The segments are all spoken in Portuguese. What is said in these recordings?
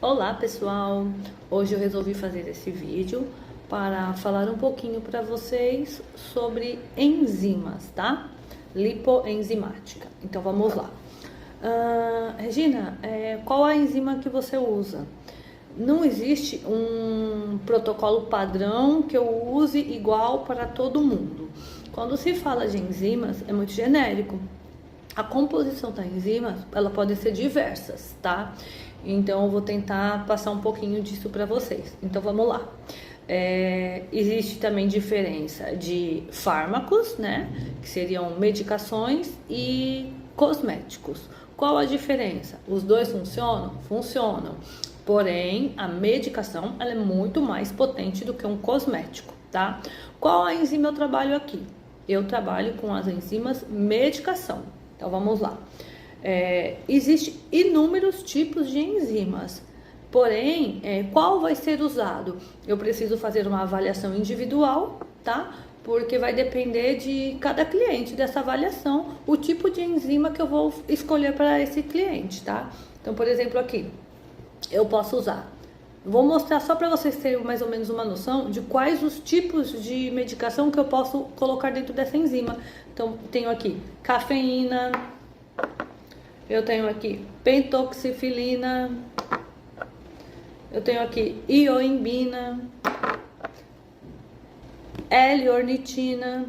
Olá pessoal, hoje eu resolvi fazer esse vídeo para falar um pouquinho para vocês sobre enzimas, tá? Lipoenzimática. Então vamos lá. Regina, qual a enzima que você usa? Não existe um protocolo padrão que eu use igual para todo mundo. Quando se fala de enzimas, é muito genérico. A composição da enzima, ela pode ser diversas, tá? Então, eu vou tentar passar um pouquinho disso para vocês. Então, vamos lá. Existe também diferença de fármacos, né? Que seriam medicações e cosméticos. Qual a diferença? Os dois funcionam? Funcionam. Porém, a medicação, ela é muito mais potente do que um cosmético, tá? Qual a enzima eu trabalho aqui? Eu trabalho com as enzimas medicação. Então, vamos lá. Existem inúmeros tipos de enzimas, porém, qual vai ser usado? Eu preciso fazer uma avaliação individual, tá? Porque vai depender de cada cliente, dessa avaliação, o tipo de enzima que eu vou escolher para esse cliente, tá? Então, por exemplo, aqui, eu posso usar. Vou mostrar só para vocês terem mais ou menos uma noção de quais os tipos de medicação que eu posso colocar dentro dessa enzima. Então, tenho aqui cafeína, eu tenho aqui pentoxifilina, eu tenho aqui ioimbina, L-ornitina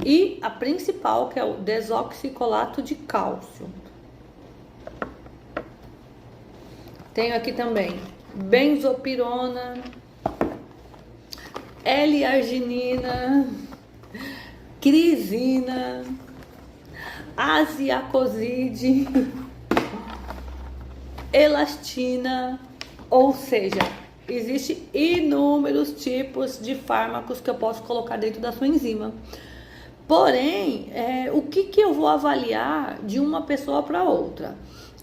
e a principal, que é o desoxicolato de cálcio. Tenho aqui também benzopirona, L-arginina, crisina, aziacoside, elastina, ou seja, existem inúmeros tipos de fármacos que eu posso colocar dentro da sua enzima. Porém, o que eu vou avaliar de uma pessoa para outra?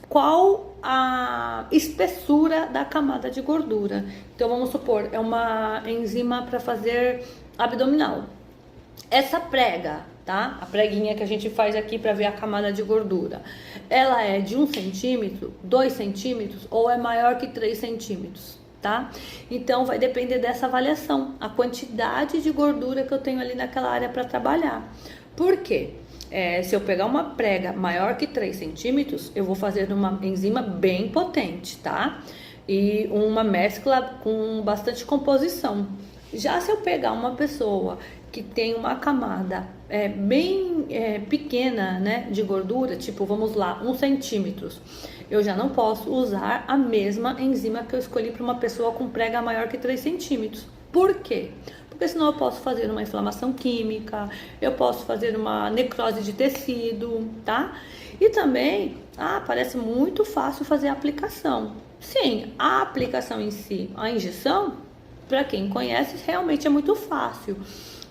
Qual a espessura da camada de gordura? Então, vamos supor, é uma enzima para fazer abdominal. Essa prega, tá? A preguinha que a gente faz aqui para ver a camada de gordura, ela é de 1 centímetro, 2 centímetros ou é maior que 3 centímetros, tá? Então, vai depender dessa avaliação, a quantidade de gordura que eu tenho ali naquela área para trabalhar. Por quê? Se eu pegar uma prega maior que 3 centímetros, eu vou fazer uma enzima bem potente, tá? E uma mescla com bastante composição. Já se eu pegar uma pessoa que tem uma camada bem pequena, né, de gordura, tipo, vamos lá, 1 centímetro, eu já não posso usar a mesma enzima que eu escolhi para uma pessoa com prega maior que 3 centímetros. Por quê? Porque senão eu posso fazer uma inflamação química, eu posso fazer uma necrose de tecido, tá? E também, parece muito fácil fazer a aplicação. Sim, a aplicação em si, a injeção, para quem conhece, realmente é muito fácil.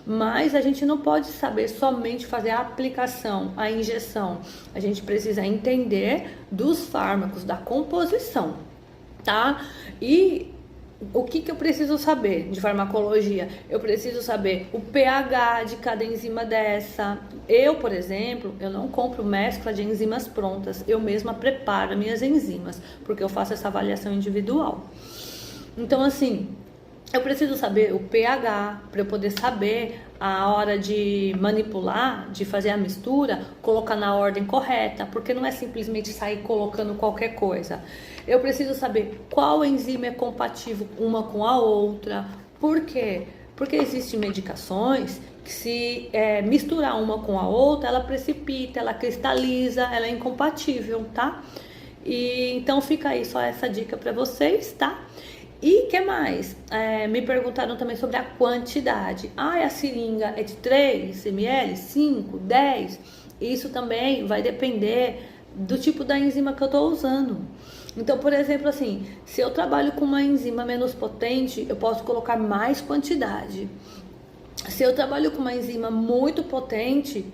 Mas a gente não pode saber somente fazer a aplicação, a injeção. A gente precisa entender dos fármacos, da composição, tá? E o que eu preciso saber de farmacologia? Eu preciso saber o pH de cada enzima dessa. Eu, por exemplo, eu não compro mescla de enzimas prontas. Eu mesma preparo minhas enzimas, porque eu faço essa avaliação individual. Então, assim, eu preciso saber o pH para eu poder saber a hora de manipular, de fazer a mistura, colocar na ordem correta, porque não é simplesmente sair colocando qualquer coisa. Eu preciso saber qual enzima é compatível uma com a outra. Por quê? Porque existem medicações que se misturar uma com a outra, ela precipita, ela cristaliza, ela é incompatível, tá? E então fica aí só essa dica para vocês, tá? E que mais? Me perguntaram também sobre a quantidade. A seringa é de 3 ml, 5, 10? Isso também vai depender do tipo da enzima que eu estou usando. Então, por exemplo, assim, se eu trabalho com uma enzima menos potente, eu posso colocar mais quantidade. Se eu trabalho com uma enzima muito potente,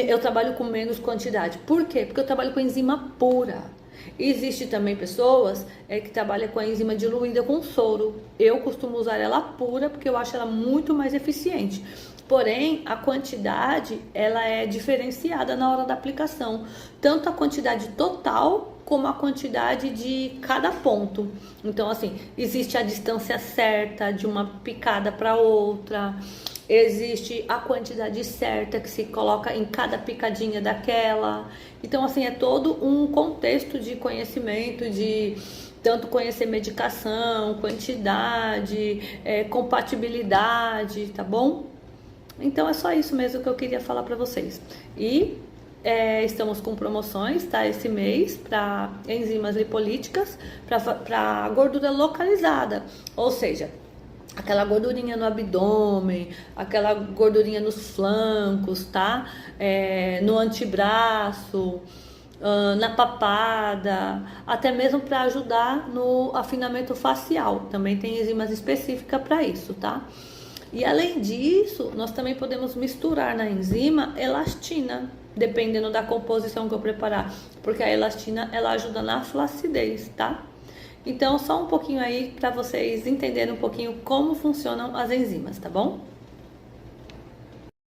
eu trabalho com menos quantidade. Por quê? Porque eu trabalho com enzima pura. Existe também pessoas que trabalham com a enzima diluída com soro. Eu costumo usar ela pura porque eu acho ela muito mais eficiente. Porém, a quantidade, ela é diferenciada na hora da aplicação, tanto a quantidade total como a quantidade de cada ponto. Então, assim, existe a distância certa de uma picada para outra, existe a quantidade certa que se coloca em cada picadinha daquela. Então, assim, é todo um contexto de conhecimento, de tanto conhecer medicação, quantidade, compatibilidade, tá bom? Então é só isso mesmo que eu queria falar para vocês. E estamos com promoções, tá? Esse mês para enzimas lipolíticas, para gordura localizada, ou seja, aquela gordurinha no abdômen, aquela gordurinha nos flancos, tá? No antebraço, na papada, até mesmo para ajudar no afinamento facial. Também tem enzimas específicas para isso, tá? E além disso, nós também podemos misturar na enzima elastina, dependendo da composição que eu preparar, porque a elastina ela ajuda na flacidez, tá? Então, só um pouquinho aí para vocês entenderem um pouquinho como funcionam as enzimas, tá bom?